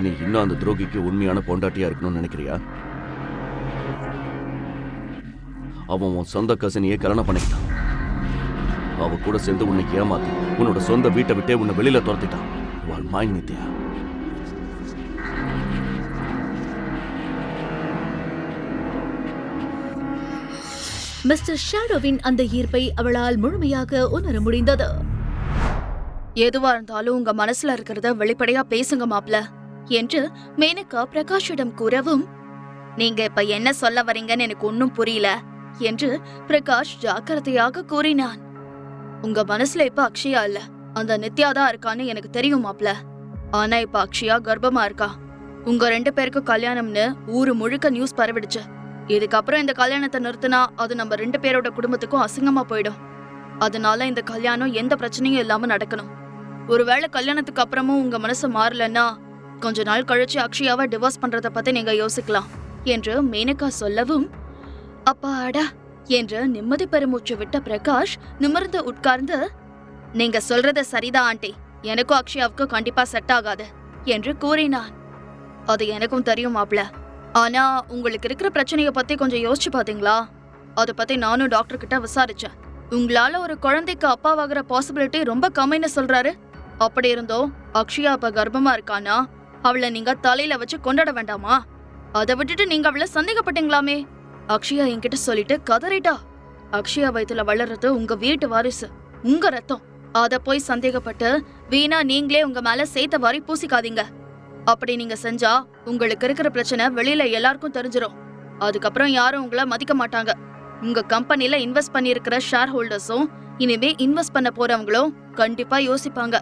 நீ இன்னும் அந்த துரோகிக்கு உண்மையான பொண்டாட்டியா இருக்கணும்னு நினைக்கிறியா? அவன் உன் சொந்த கசினியே கல்யாணம் பண்ணிக்கிட்டான். அவ கூட சேர்ந்து உன்னை ஏமாத்தி உன்னோட சொந்த வீட்டை விட்டே உன்னை வெளியில துரத்திட்டான். மாய் நித்யா. மிஸ்டர் ஷாடோவின் அந்த ஈர்ப்பை அவளால் முழுமையாக உணர முடிந்தது. எதுவா இருந்தாலும் உங்க மனசுல இருக்கிறத வெளிப்படையா பேசுங்க மாப்ள என்று மேனகா பிரகாஷிடம் கூறவும், நீங்க இப்ப என்ன சொல்ல வரீங்கன்னு எனக்கு ஒன்னும் புரியல என்று பிரகாஷ் ஜாக்கிரதையாக கூறினான். உங்க மனசுல இப்ப அக்ஷயா இல்ல, அந்த நித்யா தான் இருக்கான்னு எனக்கு தெரியும் மாப்ள. ஆனா இப்ப அக்ஷயா கர்ப்பமா இருக்கா. உங்க 2 பேருக்கும் கல்யாணம்னு ஊரு முழுக்க நியூஸ் பரவிடுச்சு. இதுக்கப்புறம் இந்த கல்யாணத்தை நிறுத்தினா அது நம்ம 2 பேரோட குடும்பத்துக்கும் அசிங்கமா போயிடும். அதனால இந்த கல்யாணம் எந்த பிரச்சனையும் இல்லாம நடக்கணும். ஒருவேளை கல்யாணத்துக்கு அப்புறமும் உங்க மனசு மாறலன்னா கொஞ்ச நாள் கழிச்சு அக்ஷயாவை டிவோர்ஸ் பண்றத பத்தி நீங்க யோசிக்கலாம் என்று மேனகா சொல்லவும், அப்பாடா என்று நிம்மதி பெருமூச்சு விட்ட பிரகாஷ் நிமிர்ந்து உட்கார்ந்து, நீங்க சொல்றது சரிதான் ஆண்டி, எனக்கும் அக்ஷயாவுக்கும் கண்டிப்பா செட் ஆகாது என்று கூறினான். அது எனக்கும் தெரியும் மாப்ள. ஆனா உங்களுக்கு இருக்கிற பிரச்சனைய பத்தி கொஞ்சம் யோசிச்சு பாத்தீங்களா? அத பத்தி நானும் டாக்டர் கிட்ட விசாரிச்சேன். உங்களால ஒரு குழந்தைக்கு அப்பாவாகிற பாசிபிலிட்டி ரொம்ப கம்மின்னு சொல்றாரு. அப்படி இருந்தோ அக்ஷயா அப்ப கர்ப்பமா இருக்கானா அவளை நீங்க தலையில வச்சு கொண்டாட வேண்டாமா? அதை விட்டுட்டு நீங்க அவளை சந்தேகப்பட்டீங்களாமே. அக்ஷயா என்கிட்ட சொல்லிட்டு கதறிட்டா. அக்ஷயா வயித்துல வளர்றது உங்க வீட்டு வாரிசு, உங்க ரத்தம். அத போய் சந்தேகப்பட்டு வீணா நீங்களே உங்க மேல சேத்த வாரி பூசிக்காதீங்க. அப்படி நீங்க செஞ்சா உங்களுக்கு இருக்கிற பிரச்சனை வெளியில எல்லாருக்கும் தெரிஞ்சிடும். அதுக்கப்புறம் யாரும் உங்களை மதிக்க மாட்டாங்க. உங்க கம்பெனில இன்வெஸ்ட் பண்ணிருக்கிற ஷேர் ஹோல்டர்ஸும் இனிமே இன்வெஸ்ட் பண்ண போறவங்களும் கண்டிப்பா யோசிப்பாங்க.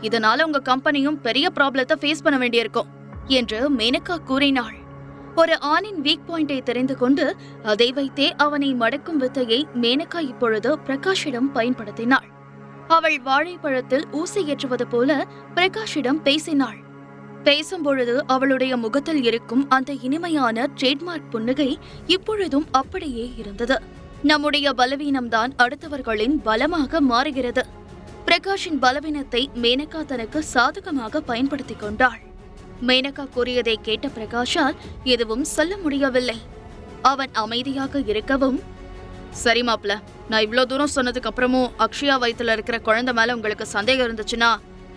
இதனால உங்க கம்பெனியும் பெரிய ப்ராப்ளத்தை ஃபேஸ் பண்ண வேண்டியிருக்கும் என்று மேனகா கூறினாள். ஒரு ஆணின் வீக் பாயிண்டை தெரிந்து கொண்டு அதை வைத்தே அவனை மடக்கும் வித்தையை மேனகா இப்பொழுது பிரகாஷிடம் பயன்படுத்தினாள். அவள் வாழைப்பழத்தில் ஊசி ஏற்றுவது போல பிரகாஷிடம் பேசினாள். பேசும்பொழுது அவளுடைய முகத்தில் இருக்கும் அந்த இனிமையான ட்ரேட்மார்க் புன்னகை இப்பொழுதும் அப்படியே இருந்தது. நம்முடைய பலவீனம்தான் அடுத்தவர்களின் பலமாக மாறுகிறது. பிரகாஷின் பலவீனத்தை மேனகா தனக்கு சாதகமாக பயன்படுத்திக் கொண்டாள். மேனகா கூறியதை கேட்ட பிரகாஷால் எதுவும் சொல்ல முடியவில்லை. அவன் அமைதியாக இருக்கவும், சரி மாப்ள, நான் இவ்ளோ தூரம் சொன்னதுக்கு அப்புறமும் அக்ஷயா வயித்துல இருக்கிற குழந்தை மேல உங்களுக்கு சந்தேகம் இருந்துச்சுன்னா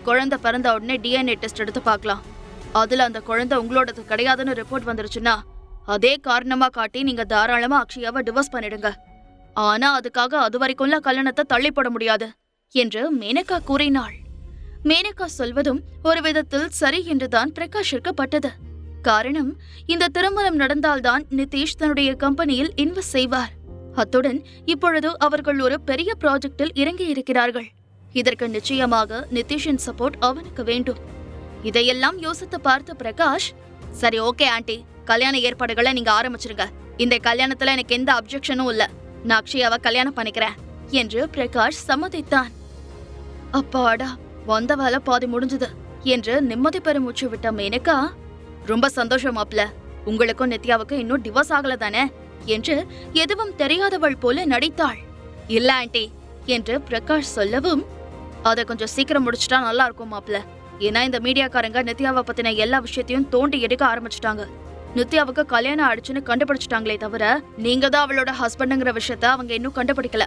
குழந்தை பிறந்த உடனே DNA டெஸ்ட் எடுத்து பார்க்கலாம். அதுல அந்த குழந்தை உங்களோடது கிடையாதுன்னு ரிப்போர்ட் வந்துருச்சுன்னா அதே காரணமா காட்டி நீங்க தாராளமா அக்ஷயாவை டிவோர்ஸ் பண்ணிடுங்க. ஆனா அதுக்காக அது வரைக்கும்ல கல்யாணத்தை தள்ளி போட முடியாது என்று மேனகா கூறினாள். மேனகா சொல்வதும் ஒரு விதத்தில் சரி என்றுதான் பிரகாஷிற்கு பட்டது. காரணம், இந்த திருமணம் நடந்தால்தான் நிதிஷ் தன்னுடைய கம்பெனியில் இன்வெஸ்ட் செய்வார். அத்துடன் இப்பொழுது அவர்கள் ஒரு பெரிய ப்ராஜெக்டில் இறங்கி இருக்கிறார்கள். இதற்கு நிச்சயமாக நிதிஷின் சப்போர்ட் அவனுக்கு வேண்டும். இதையெல்லாம் யோசித்து பார்த்த பிரகாஷ், சரி ஓகே ஆண்டி, கல்யாண ஏற்பாடுகளை நீங்க ஆரம்பிச்சிருங்க. இந்த கல்யாணத்துல எனக்கு எந்த அப்ஜெக்ஷனும் இல்ல. நான் அக்ஷயாவை கல்யாணம் பண்ணிக்கிறேன் என்று பிரகாஷ் சம்மதித்தான். அப்பாடா, வந்த வேலை பாதி முடிஞ்சது என்று நிம்மதி பெருமூச்சு விட்ட மேனகா, ரொம்ப சந்தோஷம் மாப்ள, உங்களுக்கும் நித்யாவுக்கும் இன்னும் டிவோர்ஸ் ஆகல தானே என்று எதுவும் தெரியாதவள் போல நடித்தாள். இல்ல ஆண்டி என்று பிரகாஷ் சொல்லவும், அதை கொஞ்சம் சீக்கிரம் முடிச்சுட்டா நல்லா இருக்கும் மாப்ள. ஏன்னா இந்த மீடியாக்காரங்க நித்யாவை பத்தின எல்லா விஷயத்தையும் தோண்டி எடுக்க ஆரம்பிச்சுட்டாங்க. நித்யாவுக்கு கல்யாணம் ஆயிடுச்சுன்னு கண்டுபிடிச்சிட்டாங்களே தவிர நீங்க தான் அவளோட ஹஸ்பண்டுங்கிற விஷயத்த அவங்க இன்னும் கண்டுபிடிக்கல.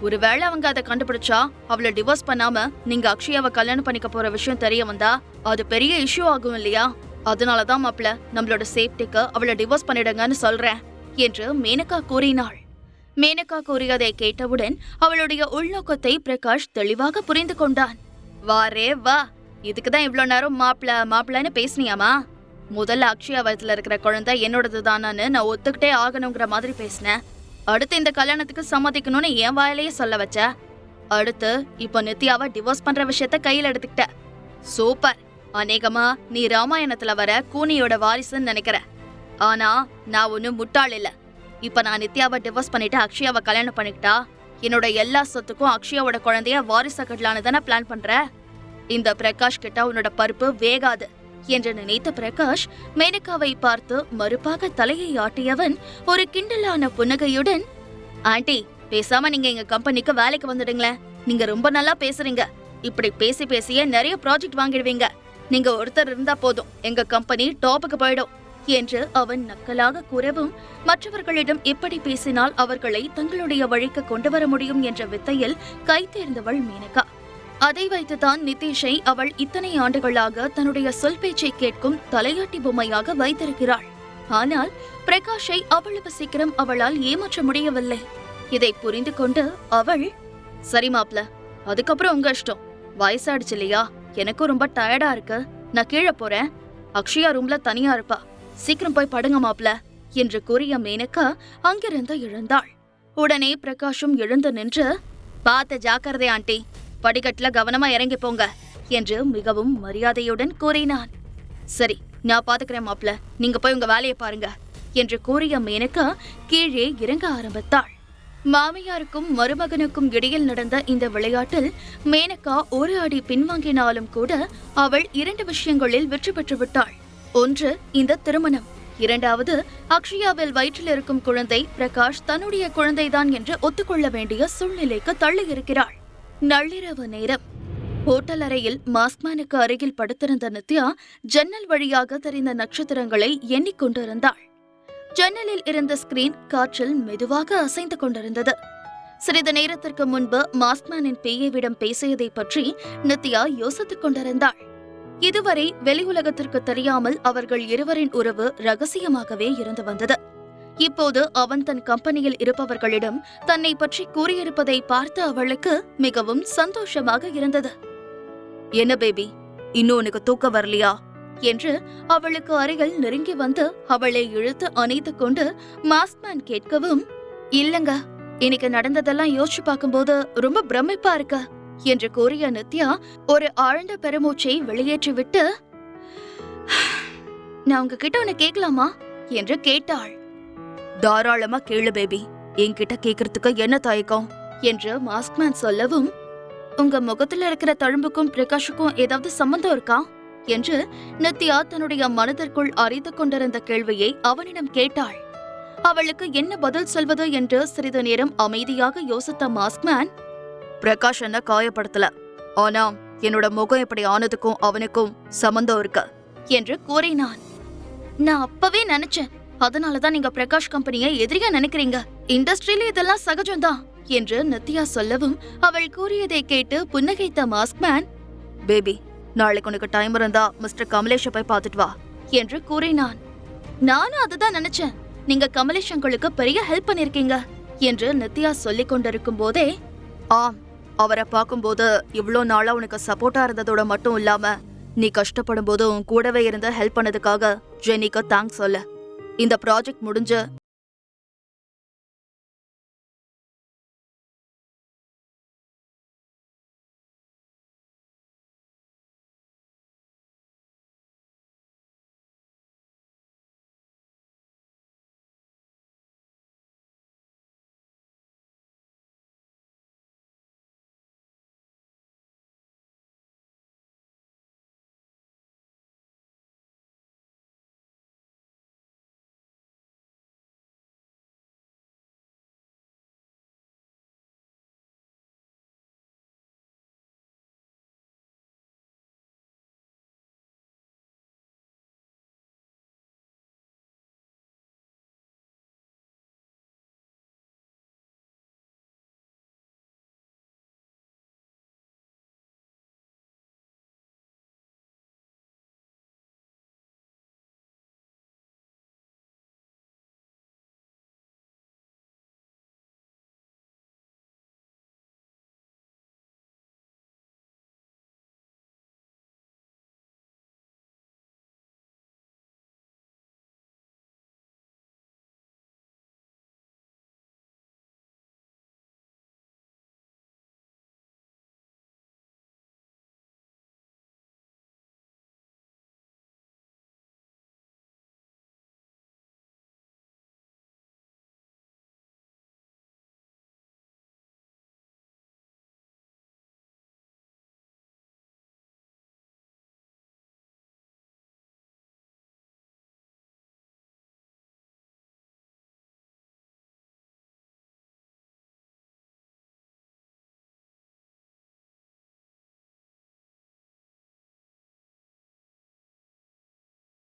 ஒருவேளை அவங்க அதை கண்டுபிடிச்சா அவளை டிவோர்ஸ் பண்ணாம நீங்க அக்ஷயாவை கல்யாணம் பண்ணிக்க போற விஷயம் தெரிய வந்தா அது பெரிய இஷ்யூ ஆகும் இல்லையா? அதனாலதான் மாப்ள, நம்மளோட சேஃப்டிக்கு அவளை டிவோர்ஸ் பண்ணிடுங்கன்னு சொல்றேன் என்று மேனகா கூறினாள். மேனகா கூறியதை கேட்டவுடன் அவளுடைய உள்நோக்கத்தை பிரகாஷ் தெளிவாக புரிந்து கொண்டான். வாரே வா, இதுக்குதான் இவ்வளவு நேரம் மாப்பிளன்னு பேசினியாமா? முதல்ல அக்ஷயா வயசுல இருக்கிற குழந்தை என்னோடது தானான்னு நான் ஒத்துக்கிட்டே ஆகணுங்கிற மாதிரி பேசினேன். அடுத்து இந்த கல்யாணத்துக்கு சம்மதிக்கணும்னு என் வாயிலேயே சொல்ல வச்ச. அடுத்து இப்ப நித்யாவை டிவோர்ஸ் பண்ற விஷயத்த கையில எடுத்துக்கிட்ட. சூப்பர். அநேகமா நீ ராமாயணத்துல வர கூனியோட வாரிசுன்னு நினைக்கிற. ஆனா நான் ஒன்னும் முட்டாள் இல்ல. இப்ப நான் நித்யாவை டிவோர்ஸ் பண்ணிட்டு அக்ஷயாவை கல்யாணம் பண்ணிக்கிட்டா என்னோட எல்லா சொத்துக்கும் அக்ஷயாவோட குழந்தைய வாரிசா கட்டலான்னு தானே பிளான் பண்ற. இந்த பிரகாஷ் கிட்ட உன்னோட பருப்பு வேகாது என்று நினைத்த பிரகாஷ் மேனகாவை பார்த்து மறுப்பாக தலையை ஆட்டியவன் ஒரு கிண்டலான புன்னகையுடன், ஆண்டி, பேசாம நீங்க எங்க கம்பெனிக்கு வேலைக்கு வந்துடுங்களேன். நீங்க ரொம்ப நல்லா பேசுறீங்க. இப்படி பேசி பேசியே நிறைய ப்ராஜெக்ட் வாங்கிடுவீங்க நீங்க ஒருத்தர் இருந்தா போதும், எங்க கம்பெனி டாப்புக்கு போயிடும் என்று அவன் நக்கலாக கூறவும், மற்றவர்களிடம் எப்படி பேசினால் அவர்களை தங்களுடைய வழிக்கு கொண்டு வர முடியும் என்ற வித்தையில் கை தேர்ந்தவள் மேனகா. அதை வைத்துதான் நிதிஷை அவள் இத்தனை ஆண்டுகளாக தன்னுடைய சொல் பேச்சை கேட்கும் தலையாட்டி பொம்மையாக வைத்திருக்கிறாள். ஆனால் பிரகாஷை அவ்வளவு சீக்கிரம் அவளால் ஏமாற்ற முடியவில்லை. இதை புரிந்து கொண்டு அவள், சரி மாப்ள, அதுக்கப்புறம் உங்க இஷ்டம். வயசாயிடுச்சு இல்லையா, எனக்கும் ரொம்ப டயர்டா இருக்கு, நான் கீழே போறேன். அக்ஷயா ரூம்ல தனியா இருப்பா, சீக்கிரம் போய் படுங்க மாப்ள என்று கூறிய மேனகா அங்கிருந்து எழுந்தாள். உடனே பிரகாஷும் எழுந்து நின்று, பார்த்து ஜாக்கிரதை ஆண்டி, படிக்கட்டுல கவனமா இறங்கி போங்க என்று மிகவும் மரியாதையுடன் கூறினான். சரி, நான் பாத்துக்கிறேன் மாப்ள, நீங்க போய் உங்க வேலையை பாருங்க என்று கூறிய மேனகா கீழே இறங்க ஆரம்பித்தாள். மாமியாருக்கும் மருமகனுக்கும் இடையில் நடந்த இந்த விளையாட்டில் மேனகா ஒரு அடி பின்வாங்கினாலும் கூட அவள் 2 விஷயங்களில் வெற்றி பெற்று விட்டாள். ஒன்று, இந்த திருமணம். இரண்டாவது, அக்ஷயாவில் வயிற்றில் இருக்கும் குழந்தை பிரகாஷ் தன்னுடைய குழந்தைதான் என்று ஒத்துக்கொள்ள வேண்டிய சூழ்நிலைக்கு தள்ளியிருக்கிறாள். நள்ளிரவு நேரம். ஹோட்டல் அறையில் மாஸ்க்மேனுக்கு அருகில் படுத்திருந்த நித்யா ஜன்னல் வழியாக தெரிந்த நட்சத்திரங்களை எண்ணிக்கொண்டிருந்தாள். ஜன்னலில் இருந்த ஸ்கிரீன் காற்றில் மெதுவாக அசைந்து கொண்டிருந்தது. சிறிது நேரத்திற்கு முன்பு மாஸ்க்மேனின் பேயவிடம் பேசியதை பற்றி நித்யா யோசித்துக் கொண்டிருந்தாள். இதுவரை வெளி உலகத்திற்கு தெரியாமல் அவர்கள் இருவரின் உறவு ரகசியமாகவே இருந்து வந்தது. இப்போது அவன் தன் கம்பெனியில் இருப்பவர்களிடம் தன்னை பற்றி கூறியிருப்பதை பார்த்து அவளுக்கு மிகவும் சந்தோஷமாக இருந்தது. என்ன பேபி, இன்னும் உனக்கு தூக்கம் வரலையா என்று அவளுக்கு அருகில் நெருங்கி வந்து அவளை இழுத்து அணைத்துக் கொண்டு மாஸ்க்மேன் கேட்கவும், இல்லங்க, இன்னைக்கு நடந்ததெல்லாம் யோசிச்சு பார்க்கும்போது ரொம்ப பிரமிப்பா இருக்கு என்று கூறிய நித்யா ஒரு ஆழ்ந்த பெருமூச்சை வெளியேற்றிவிட்டு, நான் உங்ககிட்ட உன்னை கேட்கலாமா என்று கேட்டாள். தாராளமா கேளு பேபி, என்கிட்ட கேக்குறதுக்கு என்ன தயக்கம் என்று மாஸ்க்மேன் சொல்லவும், உங்க முகத்துல இருக்கிற தழும்புக்கும் பிரகாஷுக்கும் ஏதாவது சம்பந்தம் இருக்கா என்று நித்யா தன்னுடைய மனதிற்குள் அறிந்து கொண்டிருந்த கேள்வியை அவனிடம் கேட்டாள். அவளுக்கு என்ன பதில் சொல்வது என்று சிறிது நேரம் அமைதியாக யோசித்த மாஸ்க்மேன், பிரகாஷ் என்ன காயப்படுத்தல, ஆனா என்னோட முகம் இப்படி ஆனதுக்கும் அவனுக்கும் சம்பந்தம் இருக்கு என்று கூறினான். நான் அப்பவே நினைச்சேன், அதனாலதான் நீங்க பிரகாஷ் கம்பெனியை எதிரியா நினைக்கிறீங்க, இண்டஸ்ட்ரியில இதெல்லாம் சகஜம்தான் என்று நித்யா சொல்லவும், அவள் கூறியதை கேட்டு புன்னகைத்த மாஸ்க்மேன், பேபி, நாளைக்கு உனக்கு டைம் இருந்தா மிஸ்டர் கமலேஷை போய் பார்த்துட்டு வா என்று கூறினான். நானும் அதுதான் நினைச்சேன், நீங்க கமலேஷ் அங்கிளுக்கு பெரிய ஹெல்ப் பண்ணிருக்கீங்க என்று நித்யா சொல்லிக் கொண்டிருக்கும் போதே, ஆம், அவரை பார்க்கும்போது இவ்ளோ நாளா உனக்கு சப்போர்ட்டா இருந்ததோட மட்டும் இல்லாம நீ கஷ்டப்படும் போது உன் கூடவே இருந்து ஹெல்ப் பண்ணதுக்காக ஜெனிக்கு தேங்க்ஸ் சொல்ல. இந்த ப்ராஜெக்ட் முடிஞ்சு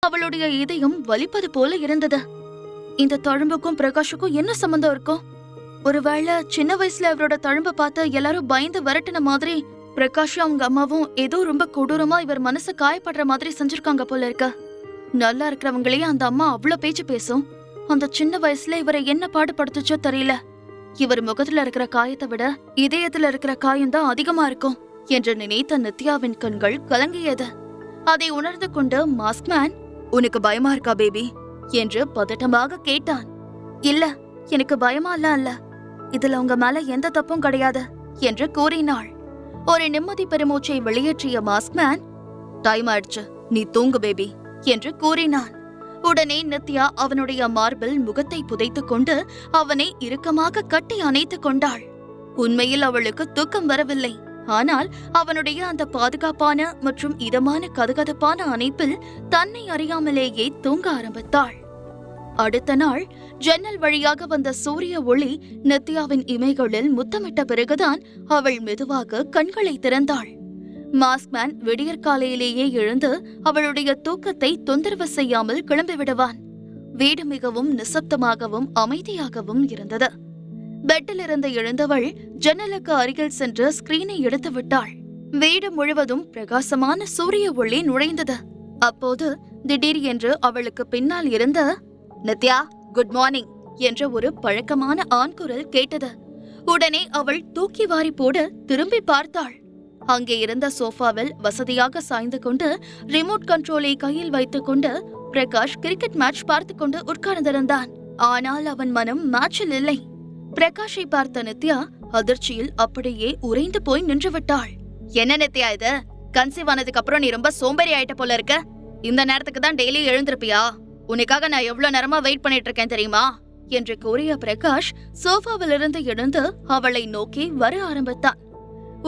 அவளுடைய இதயம் வலிப்பது போல இருந்தது. இந்த தழும்புக்கும் பிரகாஷுக்கும் என்ன சம்பந்தம் இருக்கும்? ஒருவேளை சின்ன வயசுல அவரோட தழும்ப பார்த்து எல்லாரும் பயந்து விரட்டின மாதிரி பிரகாஷும் அவங்க அம்மாவும் ஏதோ ரொம்ப கொடூரமா இவர் மனசு காயப்படுற மாதிரி செஞ்சிருக்காங்க போல இருக்க. நல்லா இருக்கிறவங்களையே அந்த அம்மா அவ்வளவு பேச்சு பேசும். அந்த சின்ன வயசுல இவரை என்ன பாடுபடுத்துச்சோ தெரியல. இவர் முகத்துல இருக்கிற காயத்தை விட இதயத்துல இருக்கிற காயம் தான் அதிகமா இருக்கும் என்று நினைத்த நித்யாவின் கண்கள் கலங்கியது. அதை உணர்ந்து கொண்டு மாஸ்க்மேன், உனக்கு பயமா இருக்கா பேபி என்று பதட்டமாக கேட்டான். இல்ல, எனக்கு பயமாலாம் இல்ல, இதுல உங்க மேல எந்த தப்பும் கிடையாது என்று கூறினாள். ஒரு நிம்மதி பெருமூச்சை வெளியேற்றிய மாஸ்க்மேன், டைம் ஆயிடுச்சு, நீ தூங்கு பேபி என்று கூறினான். உடனே நித்யா அவனுடைய மார்பில் முகத்தை புதைத்துக் கொண்டு அவனை இறுக்கமாக கட்டி அணைத்துக் கொண்டாள். உண்மையில் அவளுக்கு தூக்கம் வரவில்லை. ஆனால் அவனுடைய அந்த பாதுகாப்பான மற்றும் இதமான கதகதப்பான அணைப்பில் தன்னை அறியாமலேயே தூங்க ஆரம்பித்தாள். அடுத்த நாள் ஜன்னல் வழியாக வந்த சூரிய ஒளி நித்யாவின் இமைகளில் முத்தமிட்ட பிறகுதான் அவள் மெதுவாக கண்களை திறந்தாள். மாஸ்க்மேன் விடியற்காலையிலேயே எழுந்து அவளுடைய தூக்கத்தை தொந்தரவு செய்யாமல் கிளம்பி விடுவான். வீடு மிகவும் நிசப்தமாகவும் அமைதியாகவும் இருந்தது. பெட்டிலிருந்து எழுந்தவள் ஜன்னலுக்கு அருகில் சென்று ஸ்கிரீனை எடுத்து விட்டாள். வீடு முழுவதும் பிரகாசமான சூரிய ஒளி நுழைந்தது. அப்போது திடீர் என்று அவளுக்கு பின்னால் இருந்த நித்யா, குட் மார்னிங் என்ற ஒரு பழக்கமான ஆண் குரல் கேட்டது. உடனே அவள் தூக்கி வாரி போட திரும்பி பார்த்தாள். அங்கே இருந்த சோஃபாவில் வசதியாக சாய்ந்து கொண்டு ரிமோட் கண்ட்ரோலை கையில் வைத்துக் கொண்டு பிரகாஷ் கிரிக்கெட் மேட்ச் பார்த்து கொண்டு உட்கார்ந்திருந்தான். ஆனால் அவன் மனம் மேட்சில் இல்லை. பிரகாஷை பார்த்த நித்யா அதிர்ச்சியில் அப்படியே உறைந்து போய் நின்று விட்டாள். என்ன நித்யா இது? கன்சீவ் ஆனதுக்கு அப்புறம் நீ ரொம்ப சோம்பேறி ஆயிட்ட போல இருக்க. இந்த நேரத்துக்கு தான் டெய்லி எழுந்திருப்பியா? உனக்காக நான் எவ்வளவு நேரமா வெயிட் பண்ணிட்டு இருக்கேன் தெரியுமா என்று கூறிய பிரகாஷ் சோஃபாவிலிருந்து எழுந்து அவளை நோக்கி வர ஆரம்பித்தான்.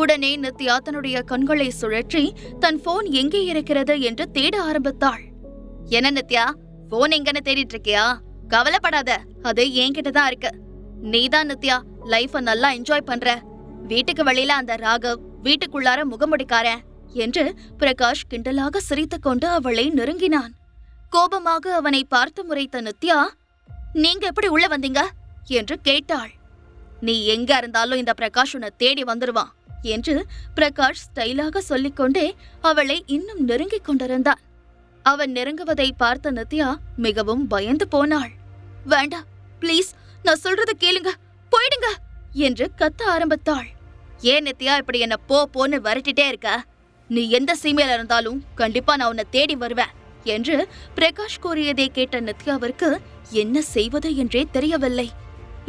உடனே நித்யா தன்னுடைய கண்களை சுழற்றி தன் போன் எங்கே இருக்கிறது என்று தேட ஆரம்பித்தாள். என்ன நித்யா, போன் எங்கன்னு தேடிட்டு இருக்கியா? கவலைப்படாத, அது என்கிட்டதான் இருக்கு. நீதான் நித்யா லைஃப நல்லா என்ஜாய் பண்ற. வீட்டுக்கு வெளியில அந்த ராகவ், வீட்டுக்குள்ளார முகமுடிக்காரன் என்று பிரகாஷ் கிண்டலாக சிரித்துக் கொண்டு அவளை நெருங்கினான். கோபமாக அவனை பார்த்து முறைத்த நித்யா, நீங்க எப்படி உள்ள வந்தீங்க என்று கேட்டாள். நீ எங்க இருந்தாலும் இந்த பிரகாஷ் உன்னை தேடி வந்துருவான் என்று பிரகாஷ் ஸ்டைலாக சொல்லிக்கொண்டே அவளை இன்னும் நெருங்கிக் கொண்டிருந்தான். அவன் நெருங்குவதை பார்த்த நித்யா மிகவும் பயந்து போனாள். வேண்டாம், பிளீஸ், நான் சொல்றத கேளுங்க, போயிடுங்க என்று கத்த ஆரம்பித்தாள். ஏன் நித்யா இப்படி என்ன போன்னு விரட்டிட்டே இருக்க? நீ எந்த சீமையில இருந்தாலும் கண்டிப்பா நான் உன்னை தேடி வருவேன் என்று பிரகாஷ் கூறியதை கேட்ட நித்யாவிற்கு என்ன செய்வது என்றே தெரியவில்லை.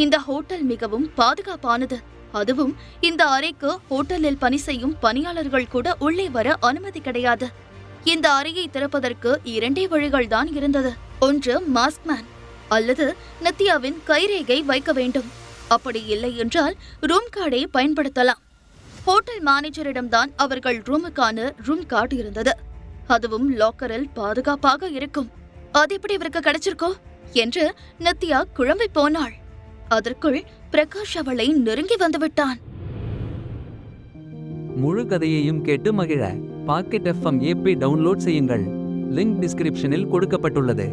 இந்த ஹோட்டல் மிகவும் பாதுகாப்பானது. அதுவும் இந்த அறைக்கு ஹோட்டலில் பணி செய்யும் பணியாளர்கள் கூட உள்ளே வர அனுமதி கிடையாது. இந்த அறையை திறப்பதற்கு 2 வழிகள் தான் இருந்தது. ஒன்று மாஸ்க்மேன் அல்லது நித்யாவின் கைரேகை வைக்க வேண்டும். அப்படி இல்லை என்றால் ரூம் கார்டை பயன்படுத்தலாம். ஹோட்டல் மேனேஜரிடம்தான் அவர்கள் ரூமுக்கான ரூம் கார்டு இருந்தது. அதுவும் லாக்கரில் பாதுகாப்பாக இருக்கும். அது எப்படி இவருக்கு கிடைச்சிருக்கோ என்று நித்யா குழம்பி போனாள். அதற்குள் பிரகாஷ் அவளை நெருங்கி வந்துவிட்டான். முழு கதையையும் கேட்டு மகிழ பாக்கெட் FM ஆப்பை டவுன்லோட் செய்யுங்கள். லிங்க் டிஸ்கிரிப்ஷனில் கொடுக்கப்பட்டுள்ளது.